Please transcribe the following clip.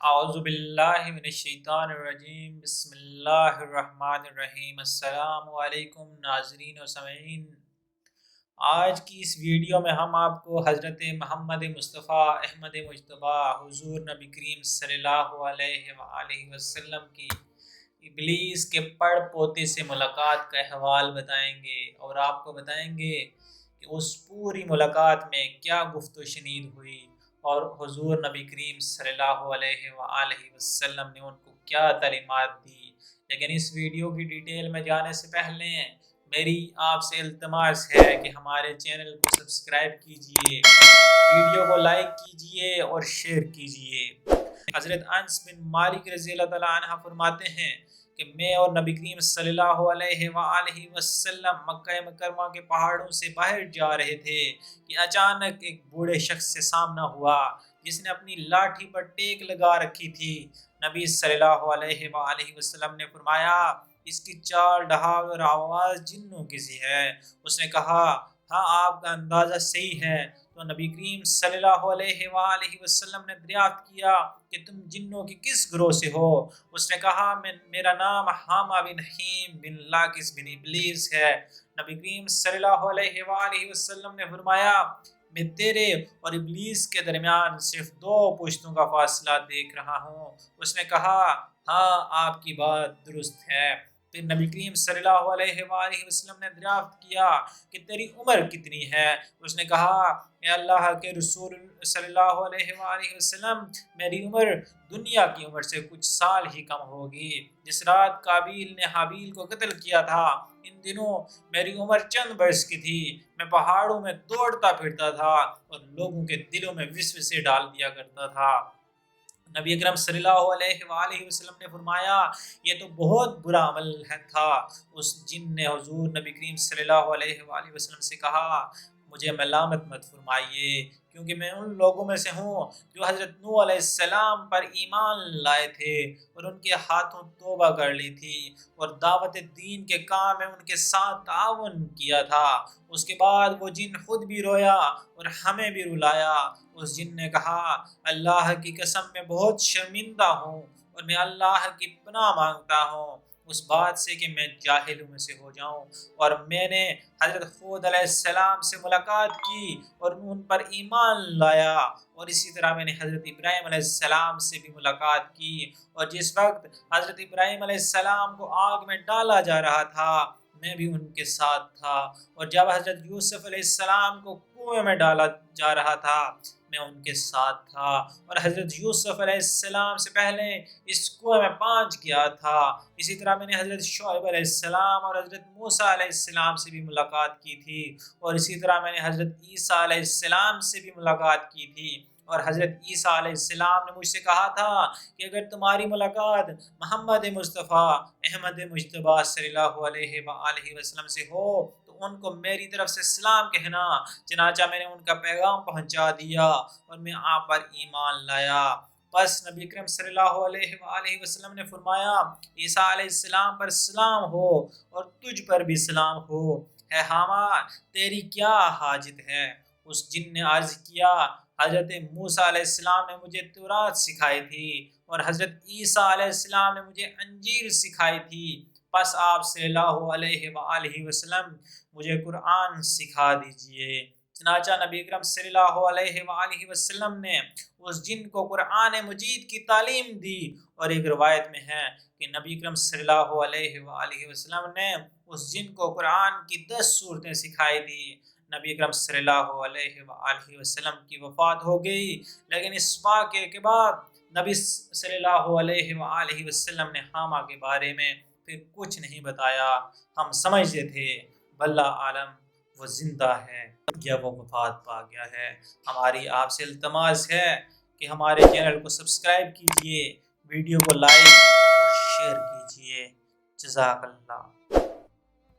اعوذ باللہ من الشیطان الرجیم، بسم اللہ الرحمن الرحیم۔ السلام علیکم ناظرین و سامعین۔ آج کی اس ویڈیو میں ہم آپ کو حضرت محمد مصطفیٰ احمد مجتبی حضور نبی کریم صلی اللہ علیہ وآلہ وسلم کی ابلیس کے پڑ پوتے سے ملاقات کا احوال بتائیں گے، اور آپ کو بتائیں گے کہ اس پوری ملاقات میں کیا گفت و شنید ہوئی اور حضور نبی کریم صلی اللہ علیہ وآلہ وسلم نے ان کو کیا تعلیمات دی۔ لیکن اس ویڈیو کی ڈیٹیل میں جانے سے پہلے میری آپ سے التماس ہے کہ ہمارے چینل کو سبسکرائب کیجئے، ویڈیو کو لائک کیجئے اور شیئر کیجئے۔ حضرت انس بن مالک رضی اللہ تعالیٰ عنہ فرماتے ہیں کہ میں اور نبی کریم صلی اللہ علیہ وآلہ وسلم مکہ مکرمہ کے پہاڑوں سے باہر جا رہے تھے کہ اچانک ایک بوڑھے شخص سے سامنا ہوا جس نے اپنی لاٹھی پر ٹیک لگا رکھی تھی۔ نبی صلی اللہ علیہ وآلہ وسلم نے فرمایا اس کی چال ڈھال اور آواز جنوں کی سی ہے۔ اس نے کہا ہاں آپ کا اندازہ صحیح ہے۔ تو نبی کریم صلی اللہ علیہ وآلہ وسلم نے دریافت کیا کہ تم جنوں کی کس گروہ سے ہو؟ اس نے کہا میرا نام حامہ بن حیم بن لاکس بن ابلیس ہے۔ نبی کریم صلی اللہ علیہ وآلہ وسلم نے فرمایا میں تیرے اور ابلیس کے درمیان صرف 2 پشتوں کا فاصلہ دیکھ رہا ہوں۔ اس نے کہا ہاں آپ کی بات درست ہے۔ پھر نبی کریم صلی اللہ علیہ وآلہ وسلم نے دریافت کیا کہ تیری عمر کتنی ہے؟ اس نے کہا اے اللہ کے رسول صلی اللہ علیہ وآلہ وسلم میری عمر دنیا کی عمر سے کچھ سال ہی کم ہوگی۔ جس رات قابیل نے حابیل کو قتل کیا تھا ان دنوں میری عمر چند برس کی تھی۔ میں پہاڑوں میں دوڑتا پھرتا تھا اور لوگوں کے دلوں میں وسوسے ڈال دیا کرتا تھا۔ نبی اکرم صلی اللہ علیہ وآلہ وسلم نے فرمایا یہ تو بہت برا عمل تھا۔ اس جن نے حضور نبی کریم صلی اللہ علیہ وآلہ وسلم سے کہا مجھے ملامت مت فرمائیے کیونکہ میں ان لوگوں میں سے ہوں جو حضرت نوح علیہ السلام پر ایمان لائے تھے اور ان کے ہاتھوں توبہ کر لی تھی اور دعوت دین کے کام میں ان کے ساتھ تعاون کیا تھا۔ اس کے بعد وہ جن خود بھی رویا اور ہمیں بھی رلایا۔ اس جن نے کہا اللہ کی قسم میں بہت شرمندہ ہوں اور میں اللہ کی پناہ مانگتا ہوں اس بات سے کہ میں جاہلوں میں سے ہو جاؤں۔ اور میں نے حضرت ہود علیہ السلام سے ملاقات کی اور ان پر ایمان لایا، اور اسی طرح میں نے حضرت ابراہیم علیہ السلام سے بھی ملاقات کی، اور جس وقت حضرت ابراہیم علیہ السلام کو آگ میں ڈالا جا رہا تھا میں بھی ان کے ساتھ تھا، اور جب حضرت یوسف علیہ السلام کو کنویں میں ڈالا جا رہا تھا میں ان کے ساتھ تھا، اور حضرت یوسف علیہ السلام سے پہلے اس کنویں میں پہنچ گیا تھا۔ اسی طرح میں نے حضرت شعیب علیہ السلام اور حضرت موسیٰ علیہ السلام سے بھی ملاقات کی تھی، اور اسی طرح میں نے حضرت عیسیٰ علیہ السلام سے بھی ملاقات کی تھی، اور حضرت عیسیٰ علیہ السلام نے مجھ سے کہا تھا کہ اگر تمہاری ملاقات محمد مصطفیٰ احمد مجتبی صلی اللہ علیہ وآلہ وسلم سے ہو تو ان کو میری طرف سے سلام کہنا۔ چنانچہ میں نے ان کا پیغام پہنچا دیا اور میں آپ پر ایمان لایا۔ بس نبی اکرم صلی اللہ علیہ وآلہ وسلم نے فرمایا عیسیٰ علیہ السلام پر سلام ہو اور تجھ پر بھی سلام ہو۔ اے حامہ تیری کیا حاجت ہے؟ اس جن نے عرض کیا حضرت موسیٰ علیہ السلام نے مجھے تورات سکھائی تھی اور حضرت عیسیٰ علیہ السلام نے مجھے انجیل سکھائی تھی، پس آپ صلی اللہ علیہ وآلہ وسلم مجھے قرآن سکھا دیجئے۔ چنانچہ نبی اکرم صلی اللہ علیہ وآلہ وسلم نے اس جن کو قرآن مجید کی تعلیم دی، اور ایک روایت میں ہے کہ نبی اکرم صلی اللہ علیہ وآلہ وسلم نے اس جن کو قرآن کی 10 سورتیں سکھائی دی۔ نبی اکرم صلی اللہ علیہ وآلہ وسلم کی وفات ہو گئی، لیکن اس واقعے کے بعد نبی صلی اللہ علیہ وآلہ وسلم نے حامہ کے بارے میں پھر کچھ نہیں بتایا۔ ہم سمجھتے تھے واللہ عالم وہ زندہ ہے یا وہ وفات پا گیا ہے۔ ہماری آپ سے التماس ہے کہ ہمارے چینل کو سبسکرائب کیجئے، ویڈیو کو لائک اور شیئر کیجئے۔ جزاک اللہ۔